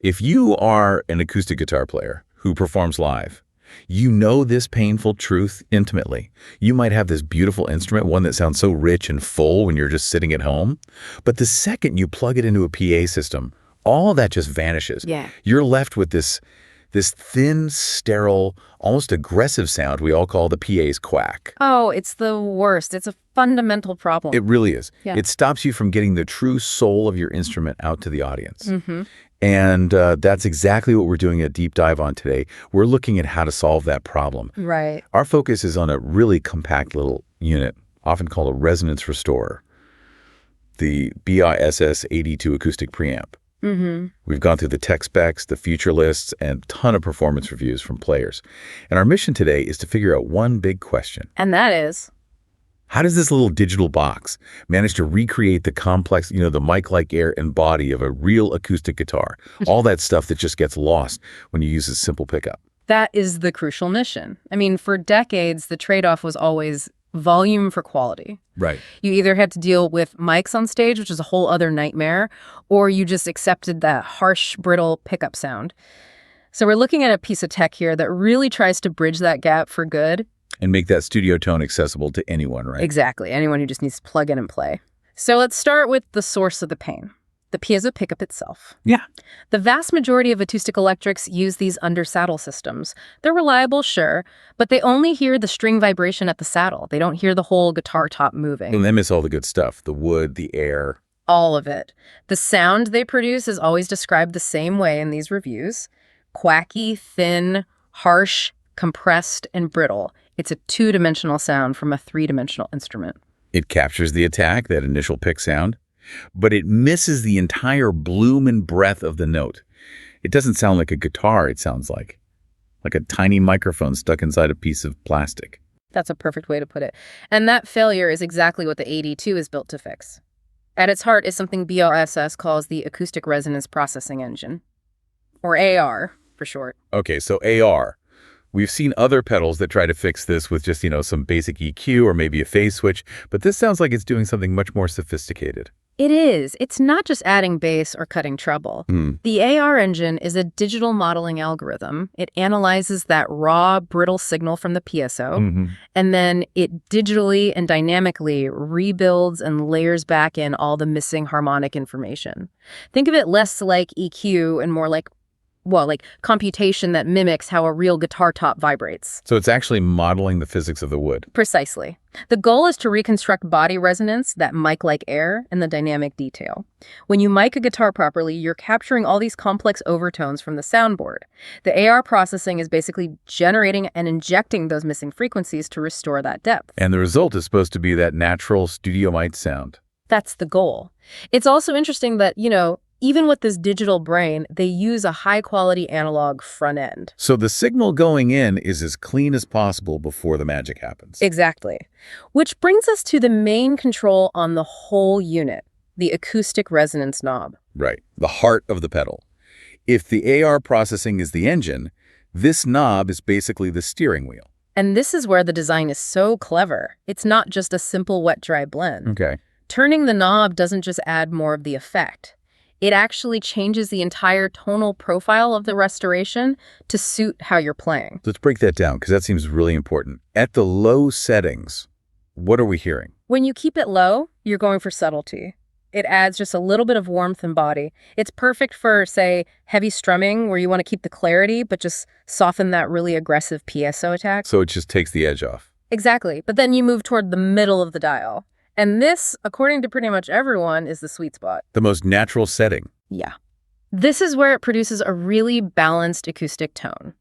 If you are an acoustic guitar player who performs live, you know this painful truth intimately. You might have this beautiful instrument, one that sounds so rich and full when you're just sitting at home, but the second you plug it into a PA system, all that just vanishes. Yeah. You're left with this thin, sterile, almost aggressive sound we all call the PA's quack. Oh, it's the worst. It's a fundamental problem. It really is. Yeah. It stops you from getting the true soul of your instrument out to the audience. Mm-hmm. And that's exactly what we're doing a deep dive on today. We're looking at how to solve that problem. Right. Our focus is on a really compact little unit, often called a resonance restorer, the BISS 82 acoustic preamp. Mm-hmm. We've gone through the tech specs, the feature lists, and a ton of performance reviews from players. And our mission today is to figure out one big question. And that is? How does this little digital box manage to recreate the complex, the mic-like air and body of a real acoustic guitar? All that stuff that just gets lost when you use a simple pickup. That is the crucial mission. I mean, for decades, the trade-off was always volume for quality. Right. You either had to deal with mics on stage, which is a whole other nightmare, or you just accepted that harsh, brittle pickup sound. So we're looking at a piece of tech here that really tries to bridge that gap for good. And make that studio tone accessible to anyone, right? Exactly. Anyone who just needs to plug in and play. So let's start with the source of the pain, the piezo pickup itself. Yeah. The vast majority of acoustic electrics use these under-saddle systems. They're reliable, sure, but they only hear the string vibration at the saddle. They don't hear the whole guitar top moving. And they miss all the good stuff, the wood, the air. All of it. The sound they produce is always described the same way in these reviews. Quacky, thin, harsh, compressed, and brittle. It's a two-dimensional sound from a three-dimensional instrument. It captures the attack, that initial pick sound, but it misses the entire bloom and breath of the note. It doesn't sound like a guitar, it sounds like a tiny microphone stuck inside a piece of plastic. That's a perfect way to put it. And that failure is exactly what the 82 is built to fix. At its heart is something BISS calls the Acoustic Resonance Processing Engine, or AR for short. Okay, so AR. We've seen other pedals that try to fix this with just, some basic EQ or maybe a phase switch, but this sounds like it's doing something much more sophisticated. It is. It's not just adding bass or cutting treble. The AR engine is a digital modeling algorithm. It analyzes that raw, brittle signal from the piezo, and then it digitally and dynamically rebuilds and layers back in all the missing harmonic information. Think of it less like EQ and more like computation that mimics how a real guitar top vibrates. So it's actually modeling the physics of the wood. Precisely. The goal is to reconstruct body resonance, that mic-like air, and the dynamic detail. When you mic a guitar properly, you're capturing all these complex overtones from the soundboard. The AR processing is basically generating and injecting those missing frequencies to restore that depth. And the result is supposed to be that natural studio mic sound. That's the goal. It's also interesting that, even with this digital brain, they use a high-quality analog front end. So the signal going in is as clean as possible before the magic happens. Exactly. Which brings us to the main control on the whole unit, the acoustic resonance knob. Right, the heart of the pedal. If the AR processing is the engine, this knob is basically the steering wheel. And this is where the design is so clever. It's not just a simple wet-dry blend. Okay. Turning the knob doesn't just add more of the effect. It actually changes the entire tonal profile of the restoration to suit how you're playing. Let's break that down, because that seems really important. At the low settings, what are we hearing? When you keep it low, you're going for subtlety. It adds just a little bit of warmth and body. It's perfect for, say, heavy strumming, where you want to keep the clarity, but just soften that really aggressive piezo attack. So it just takes the edge off. Exactly. But then you move toward the middle of the dial. And this, according to pretty much everyone, is the sweet spot. The most natural setting. Yeah. This is where it produces a really balanced acoustic tone.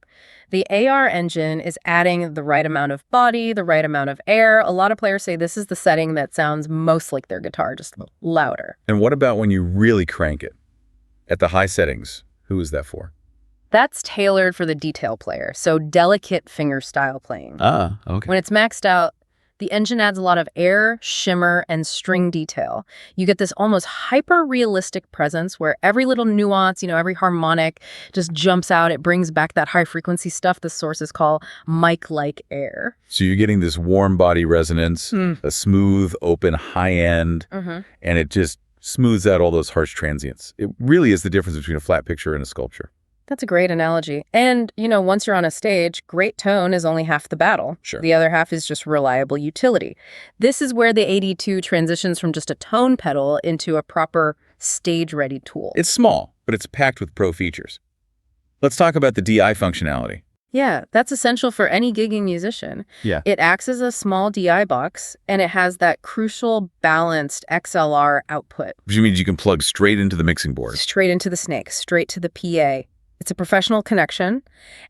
The AR engine is adding the right amount of body, the right amount of air. A lot of players say this is the setting that sounds most like their guitar, just louder. And what about when you really crank it? At the high settings, who is that for? That's tailored for the detail player, so delicate fingerstyle playing. Ah, okay. When it's maxed out, the engine adds a lot of air, shimmer, and string detail. You get this almost hyper-realistic presence where every little nuance, every harmonic just jumps out. It brings back that high-frequency stuff the sources call mic-like air. So you're getting this warm body resonance, a smooth, open, high end, and it just Smooths out all those harsh transients. It really is the difference between a flat picture and a sculpture. That's a great analogy. And, once you're on a stage, great tone is only half the battle. Sure. The other half is just reliable utility. This is where the 82 transitions from just a tone pedal into a proper stage-ready tool. It's small, but it's packed with pro features. Let's talk about the DI functionality. Yeah, that's essential for any gigging musician. Yeah. It acts as a small DI box, and it has that crucial balanced XLR output. Which means you can plug straight into the mixing board. Straight into the snake, straight to the PA. It's a professional connection,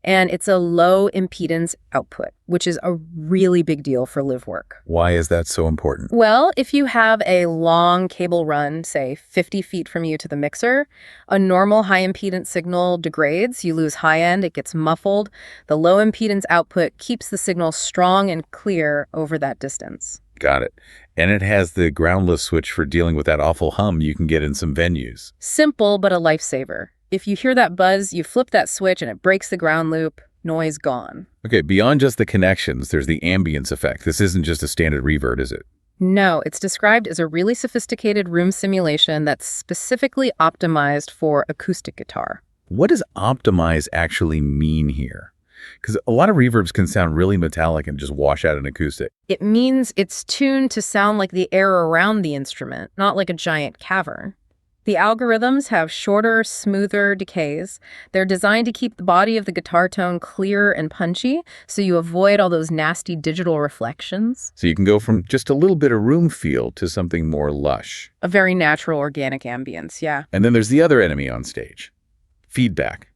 and it's a low impedance output, which is a really big deal for live work. Why is that so important? Well, if you have a long cable run, say 50 feet from you to the mixer, a normal high impedance signal degrades, you lose high end, it gets muffled. The low impedance output keeps the signal strong and clear over that distance. Got it. And it has the groundless switch for dealing with that awful hum you can get in some venues. Simple, but a lifesaver. If you hear that buzz, you flip that switch and it breaks the ground loop, noise gone. Okay, beyond just the connections, there's the ambience effect. This isn't just a standard reverb, is it? No, it's described as a really sophisticated room simulation that's specifically optimized for acoustic guitar. What does optimize actually mean here? Because a lot of reverbs can sound really metallic and just wash out an acoustic. It means it's tuned to sound like the air around the instrument, not like a giant cavern. The algorithms have shorter, smoother decays. They're designed to keep the body of the guitar tone clear and punchy, so you avoid all those nasty digital reflections. So you can go from just a little bit of room feel to something more lush. A very natural, organic ambience, yeah. And then there's the other enemy on stage. Feedback.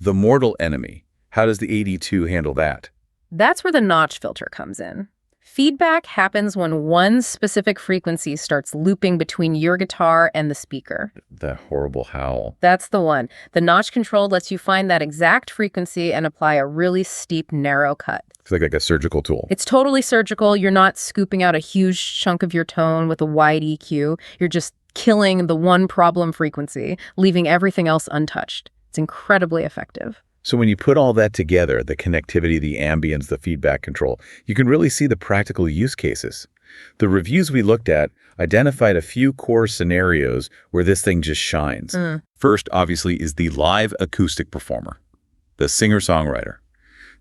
The mortal enemy. How does the 82 handle that? That's where the notch filter comes in. Feedback happens when one specific frequency starts looping between your guitar and the speaker. That horrible howl. That's the one. The notch control lets you find that exact frequency and apply a really steep, narrow cut. It's like a surgical tool. It's totally surgical. You're not scooping out a huge chunk of your tone with a wide EQ. You're just killing the one problem frequency, leaving everything else untouched. It's incredibly effective. So when you put all that together, the connectivity, the ambience, the feedback control, you can really see the practical use cases. The reviews we looked at identified a few core scenarios where this thing just shines. First, obviously, is the live acoustic performer, the singer-songwriter.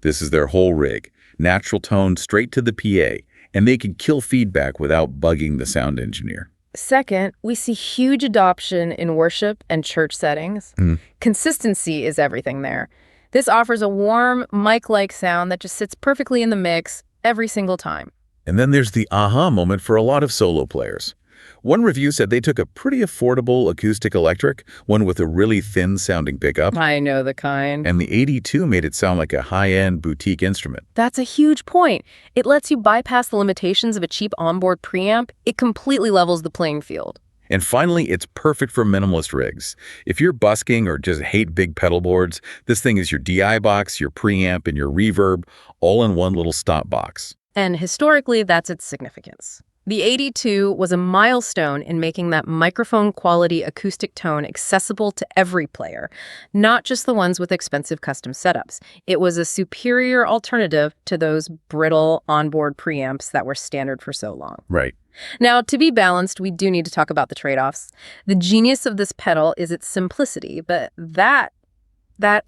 This is their whole rig, natural tone straight to the PA, and they can kill feedback without bugging the sound engineer. Second, we see huge adoption in worship and church settings. Consistency is everything there. This offers a warm, mic-like sound that just sits perfectly in the mix every single time. And then there's the aha moment for a lot of solo players. One review said they took a pretty affordable acoustic electric, one with a really thin-sounding pickup. I know the kind. And the 82 made it sound like a high-end boutique instrument. That's a huge point. It lets you bypass the limitations of a cheap onboard preamp. It completely levels the playing field. And finally, it's perfect for minimalist rigs. If you're busking or just hate big pedal boards, this thing is your DI box, your preamp, and your reverb, all in one little stop box. And historically, that's its significance. The 82 was a milestone in making that microphone-quality acoustic tone accessible to every player, not just the ones with expensive custom setups. It was a superior alternative to those brittle onboard preamps that were standard for so long. Right. Now, to be balanced, we do need to talk about the trade-offs. The genius of this pedal is its simplicity, but that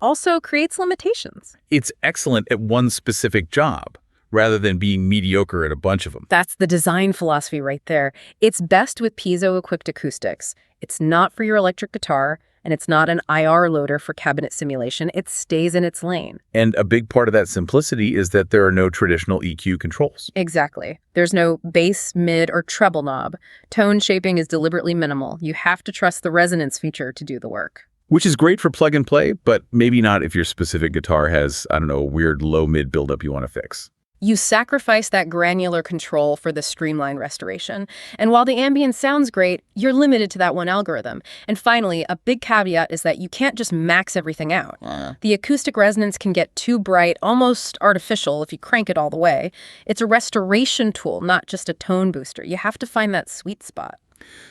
also creates limitations. It's excellent at one specific job, rather than being mediocre at a bunch of them. That's the design philosophy right there. It's best with piezo-equipped acoustics. It's not for your electric guitar, and it's not an IR loader for cabinet simulation. It stays in its lane. And a big part of that simplicity is that there are no traditional EQ controls. Exactly. There's no bass, mid, or treble knob. Tone shaping is deliberately minimal. You have to trust the resonance feature to do the work. Which is great for plug and play, but maybe not if your specific guitar has, a weird low-mid buildup you want to fix. You sacrifice that granular control for the streamlined restoration. And while the ambient sounds great, you're limited to that one algorithm. And finally, a big caveat is that you can't just max everything out. The acoustic resonance can get too bright, almost artificial if you crank it all the way. It's a restoration tool, not just a tone booster. You have to find that sweet spot.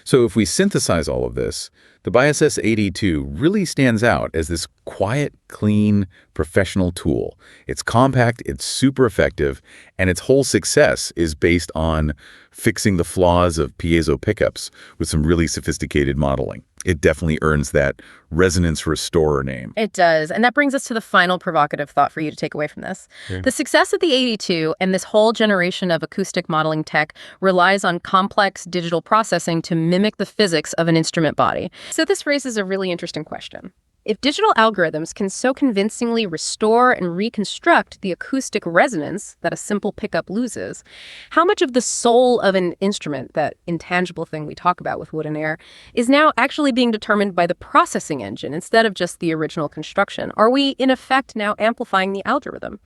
So if we synthesize all of this, the Biosys 82 really stands out as this quiet, clean, professional tool. It's compact, it's super effective, and its whole success is based on fixing the flaws of piezo pickups with some really sophisticated modeling. It definitely earns that resonance restorer name. It does. And that brings us to the final provocative thought for you to take away from this. Okay. The success of the 82 and this whole generation of acoustic modeling tech relies on complex digital processing to mimic the physics of an instrument body. So this raises a really interesting question. If digital algorithms can so convincingly restore and reconstruct the acoustic resonance that a simple pickup loses, how much of the soul of an instrument, that intangible thing we talk about with wood and air, is now actually being determined by the processing engine instead of just the original construction? Are we, in effect, now amplifying the algorithm?